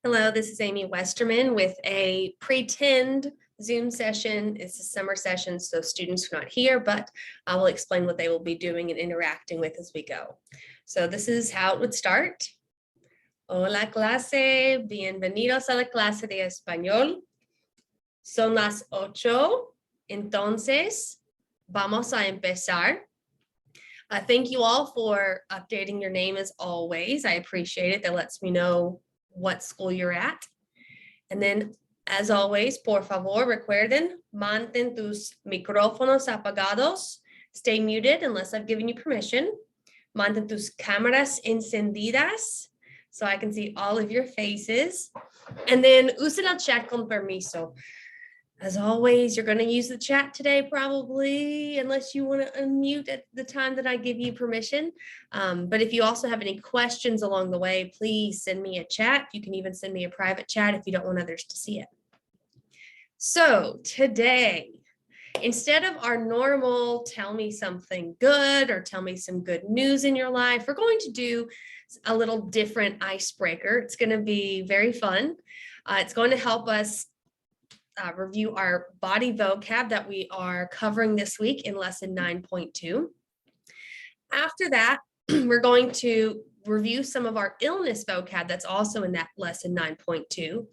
Hello, this is Amy Westerman with a pretend Zoom session. It's a summer session, so students are not here, but I will explain what they will be doing and interacting with as we go. So this is how it would start. Hola clase, bienvenidos a la clase de español. Son las 8, entonces vamos a empezar. Thank you all for updating your name as always. I appreciate it. That lets me know what school you're at. And then, as always, por favor, recuerden, mantén tus micrófonos apagados. Stay muted unless I've given you permission. Mantén tus cámaras encendidas so I can see all of your faces. And then, usen el chat con permiso. As always, you're going to use the chat today probably, unless you want to unmute at the time that I give you permission. But if you also have any questions along the way, please send me a chat. You can even send me a private chat if you don't want others to see it. So today, instead of our normal tell me something good or tell me some good news in your life, we're going to do a little different icebreaker. It's going to be very fun. It's going to help us review our body vocab that we are covering this week in lesson 9.2. After that, we're going to review some of our illness vocab that's also in that lesson 9.2.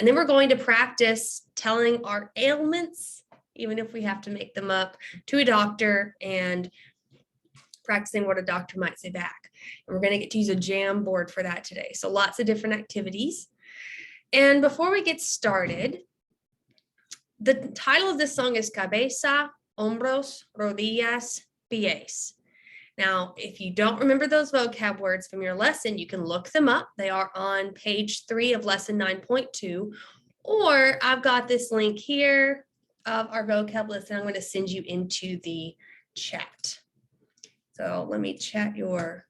And then we're going to practice telling our ailments, even if we have to make them up, to a doctor and practicing what a doctor might say back. And we're going to get to use a jam board for that today. So lots of different activities. And before we get started, the title of this song is Cabeza, Hombros, Rodillas, Pies. Now, if you don't remember those vocab words from your lesson, you can look them up. They are on page 3 of lesson 9.2, or I've got this link here of our vocab list, and I'm going to send you into the chat. So let me chat your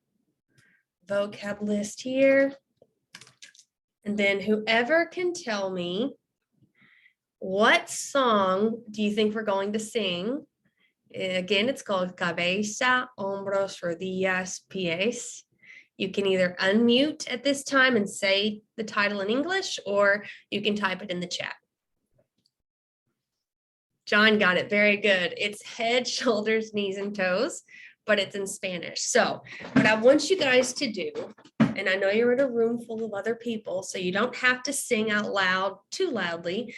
vocab list here. And then whoever can tell me, what song do you think we're going to sing? Again, it's called Cabeza, Hombros, Rodillas, Pies. You can either unmute at this time and say the title in English, or you can type it in the chat. John got it. Very good. It's head, shoulders, knees, and toes, but it's in Spanish. So what I want you guys to do, and I know you're in a room full of other people, so you don't have to sing out loud too loudly.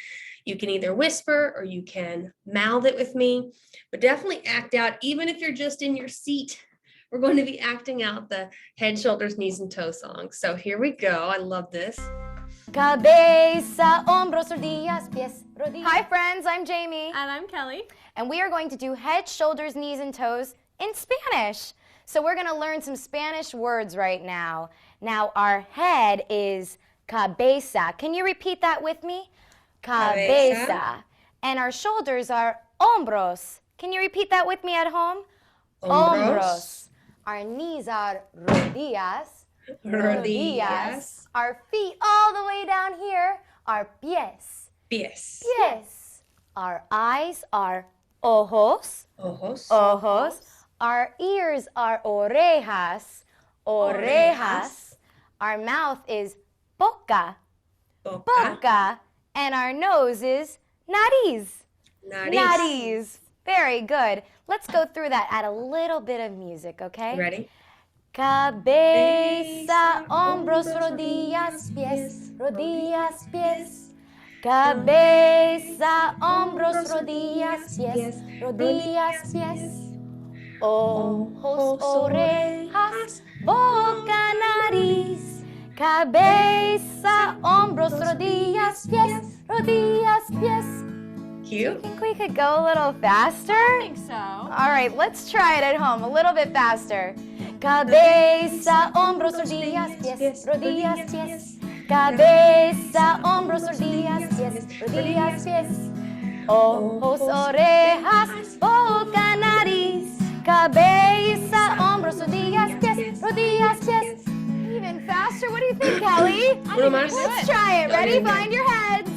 You can either whisper or you can mouth it with me, but definitely act out. Even if you're just in your seat, we're going to be acting out the head, shoulders, knees, and toes song. So here we go. I love this. Cabeza, hombros, rodillas, pies, rodillas. Hi friends, I'm Jamie. And I'm Kelly. And we are going to do head, shoulders, knees, and toes in Spanish. So we're going to learn some Spanish words right now. Now our head is cabeza. Can you repeat that with me? Cabeza. And our shoulders are hombros. Can you repeat that with me at home? Hombros. Our knees are rodillas. Rodillas. Our feet all the way down here are pies. Pies. Pies. Our eyes are ojos. Ojos. Ojos. Our ears are orejas. Orejas. Our mouth is boca. Boca. Boca. And our nose is nariz. Nariz. Nariz. Very good. Let's go through that at a little bit of music, okay? Ready? Cabeza, hombros, rodillas, pies, rodillas, pies. Cabeza, hombros, rodillas, pies, rodillas, pies. Ojos, orejas, boca, nariz. Cabeza, hombros, rodillas, pies, rodillas, pies. Cute. Think we could go a little faster? I think so. All right, let's try it at home a little bit faster. Cabeza, hombros, rodillas, pies, rodillas, pies. Cabeza, hombros, rodillas, pies, rodillas, pies. Ojos, orejas, boca, nariz. Cabeza, hombros, rodillas, pies, rodillas, pies. Even faster? What do you think, Kelly? Let's try it. Ready? Find your heads.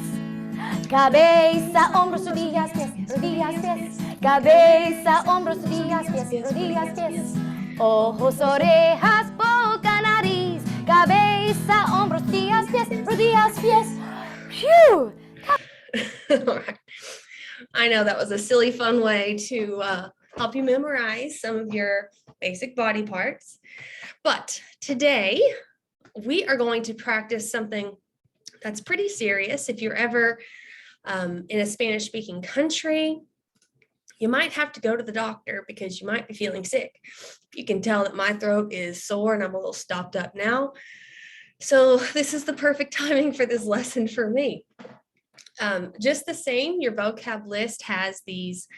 Cabeza, hombros, rodillas, pies, rodillas, pies. Cabeza, hombros, rodillas, pies, rodillas, pies. Ojos, orejas, boca, nariz. Cabeza, hombros, rodillas, pies, rodillas, pies. Phew. All right. I know that was a silly, fun way to help you memorize some of your basic body parts. But today we are going to practice something that's pretty serious. If you're ever in a Spanish-speaking country, you might have to go to the doctor because you might be feeling sick. You can tell that my throat is sore and I'm a little stopped up now. So this is the perfect timing for this lesson for me. Just the same, your vocab list has these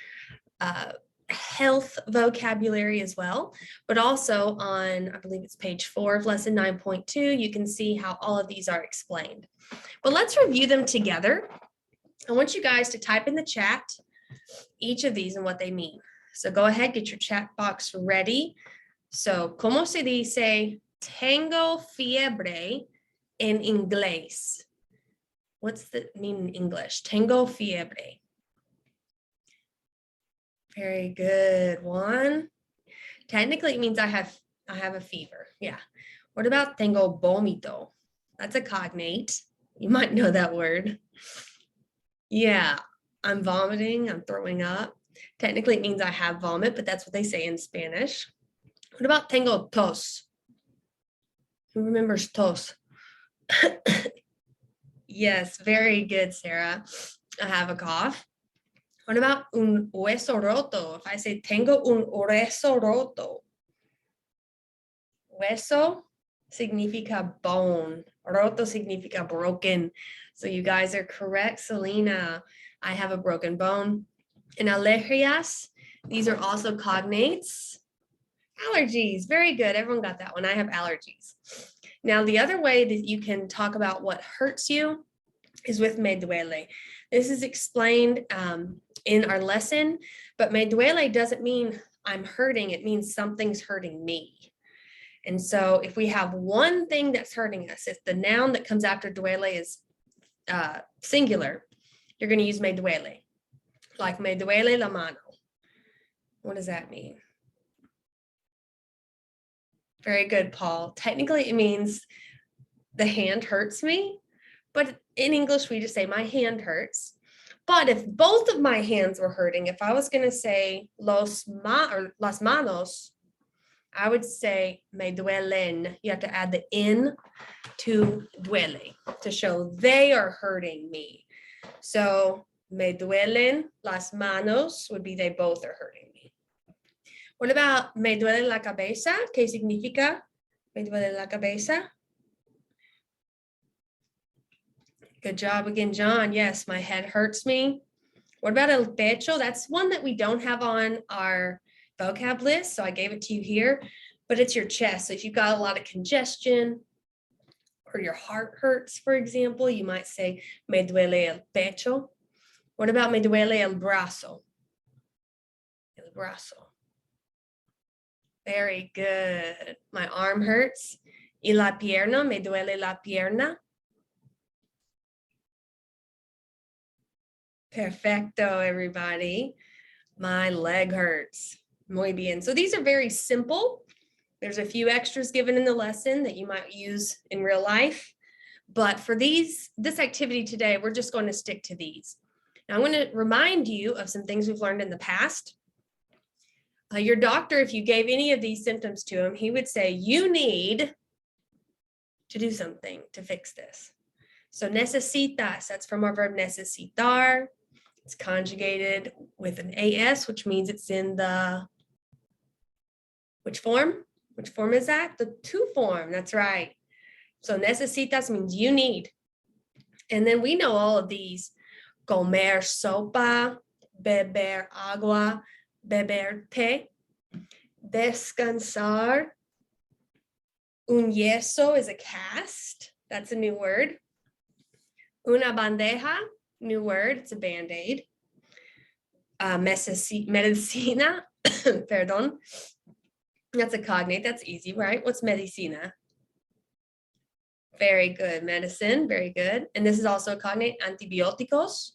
health vocabulary as well, but also on, I believe it's page 4 of lesson 9.2, you can see how all of these are explained. But let's review them together. I want you guys to type in the chat each of these and what they mean. So go ahead, get your chat box ready. So, ¿cómo se dice tengo fiebre en inglés? What's the mean in English? Tengo fiebre. Very good. One. Technically, it means I have a fever. Yeah. What about tengo vómito? That's a cognate. You might know that word. Yeah. I'm vomiting, I'm throwing up. Technically, it means I have vomit, but that's what they say in Spanish. What about tengo tos? Who remembers tos? Yes, very good, Sarah. I have a cough. What about un hueso roto? If I say tengo un hueso roto. Hueso significa bone. Roto significa broken. So you guys are correct, Selena. I have a broken bone. And alergias, these are also cognates. Allergies, very good. Everyone got that one. I have allergies. Now, the other way that you can talk about what hurts you is with me duele. This is explained in our lesson, but me duele doesn't mean I'm hurting. It means something's hurting me. And so if we have one thing that's hurting us, if the noun that comes after duele is singular, you're going to use me duele. Like me duele la mano. What does that mean? Very good, Paul. Technically, it means the hand hurts me, but in English, we just say my hand hurts. But if both of my hands were hurting, if I was going to say las manos, I would say me duelen. You have to add the in to duele to show they are hurting me. So me duelen las manos would be they both are hurting me. What about me duele la cabeza? ¿Qué significa me duele la cabeza? Good job again, John. Yes, my head hurts me. What about el pecho? That's one that we don't have on our vocab list, so I gave it to you here, but it's your chest. So if you've got a lot of congestion or your heart hurts, for example, you might say me duele el pecho. What about me duele el brazo? El brazo. Very good. My arm hurts. Y la pierna, me duele la pierna. Perfecto, everybody. My leg hurts. Muy bien. So these are very simple. There's a few extras given in the lesson that you might use in real life. But for this activity today, we're just going to stick to these. Now, I'm going to remind you of some things we've learned in the past. Your doctor, if you gave any of these symptoms to him, he would say, you need to do something to fix this. So necesitas, that's from our verb necesitar. It's conjugated with an AS, which means it's in the, which form? Which form is that? The to form, that's right. So necesitas means you need. And then we know all of these. Comer sopa, beber agua, beber té, descansar. Un yeso is a cast. That's a new word. Una bandeja, new word. It's a Band-Aid. Medicina, perdón. That's a cognate. That's easy, right? What's medicina? Very good. Medicine, very good. And this is also a cognate, antibióticos.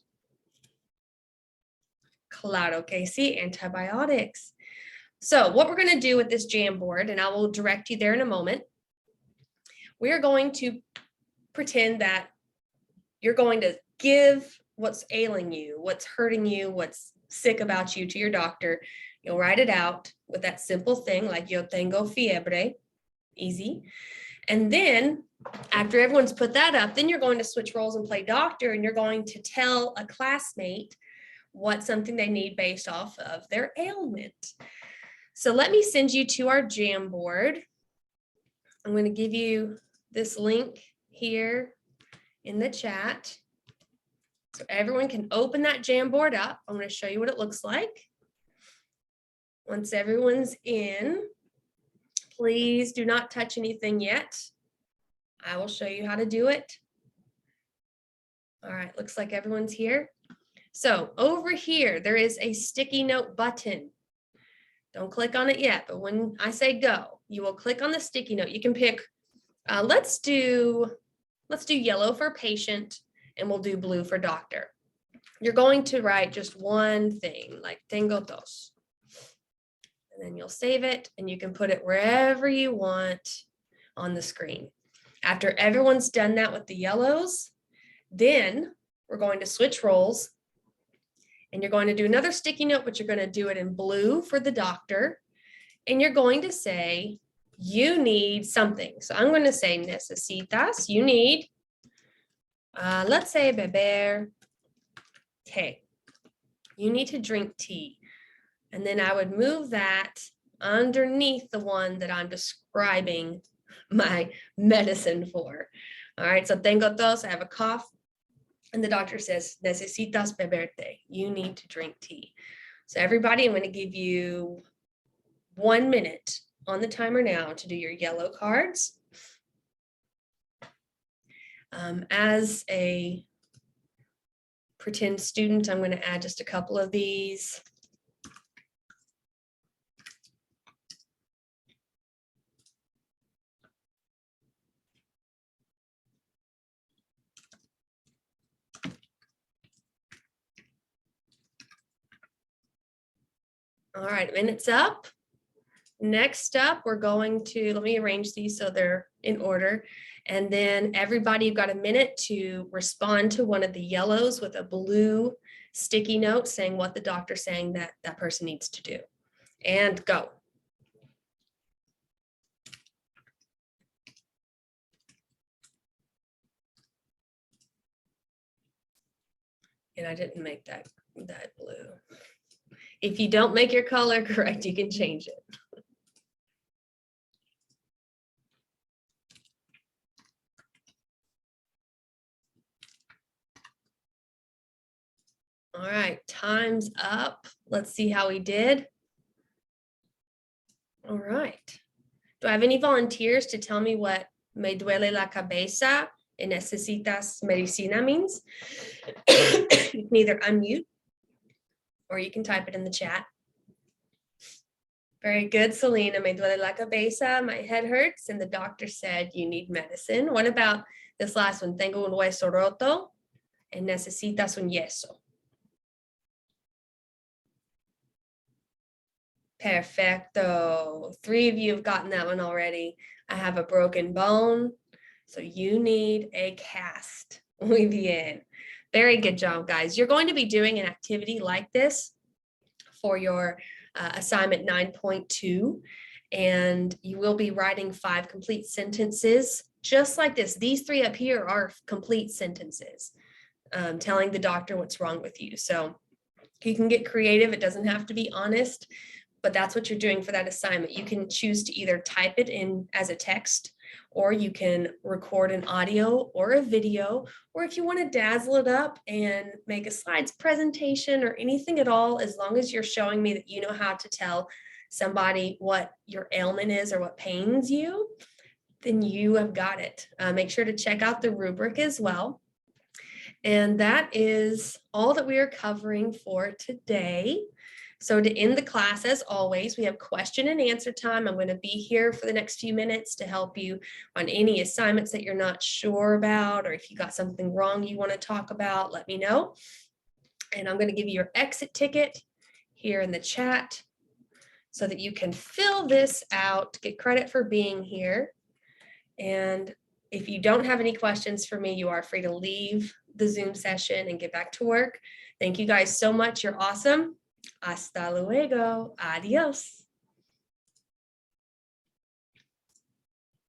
Claro que sí, antibiotics. So what we're going to do with this Jamboard, and I will direct you there in a moment, we are going to pretend that you're going to give what's ailing you, what's hurting you, what's sick about you to your doctor. You'll write it out with that simple thing like yo tengo fiebre, easy. And then after everyone's put that up, then you're going to switch roles and play doctor, and you're going to tell a classmate what something they need based off of their ailment. So let me send you to our Jamboard. I'm going to give you this link here in the chat. So everyone can open that Jamboard up. I'm going to show you what it looks like. Once everyone's in, please do not touch anything yet. I will show you how to do it. All right, looks like everyone's here. So over here, there is a sticky note button. Don't click on it yet, but when I say go, you will click on the sticky note. You can pick, let's do yellow for patient, and we'll do blue for doctor. You're going to write just one thing, like tengo tos. And then you'll save it, and you can put it wherever you want on the screen. After everyone's done that with the yellows, then we're going to switch roles, and you're going to do another sticky note, but you're going to do it in blue for the doctor, and you're going to say, you need something. So I'm going to say necesitas, you need, let's say beber té. You need to drink tea. And then I would move that underneath the one that I'm describing my medicine for. All right, so tengo tos, I have a cough. And the doctor says, necesitas beber té. You need to drink tea. So everybody, I'm going to give you 1 minute on the timer now to do your yellow cards. As a pretend student, I'm going to add just a couple of these. All right, minute's up. Next up, we're going to, let me arrange these so they're in order. And then everybody, you've got a minute to respond to one of the yellows with a blue sticky note saying what the doctor's saying that that person needs to do. And go. And I didn't make that blue. If you don't make your color correct, you can change it. All right, time's up. Let's see how we did. All right. Do I have any volunteers to tell me what me duele la cabeza y necesitas medicina means? You can either unmute or you can type it in the chat. Very good, Selena. Me duele la cabeza. My head hurts, and the doctor said you need medicine. What about this last one? Tengo un hueso roto y necesitas un yeso. Perfecto. 3 of you have gotten that one already. I have a broken bone, so you need a cast. Muy bien. Very good job, guys. You're going to be doing an activity like this for your assignment 9.2, and you will be writing 5 complete sentences just like this. These 3 up here are complete sentences telling the doctor what's wrong with you. So you can get creative. It doesn't have to be honest, but that's what you're doing for that assignment. You can choose to either type it in as a text, or you can record an audio or a video, or if you want to dazzle it up and make a slides presentation or anything at all, as long as you're showing me that you know how to tell somebody what your ailment is or what pains you, then you have got it. Make sure to check out the rubric as well. And that is all that we are covering for today. So to end the class, as always, we have question and answer time. I'm going to be here for the next few minutes to help you on any assignments that you're not sure about, or if you got something wrong you want to talk about, let me know. And I'm going to give you your exit ticket here in the chat so that you can fill this out, get credit for being here. And if you don't have any questions for me, you are free to leave the Zoom session and get back to work. Thank you guys so much. You're awesome. Hasta luego. Adios.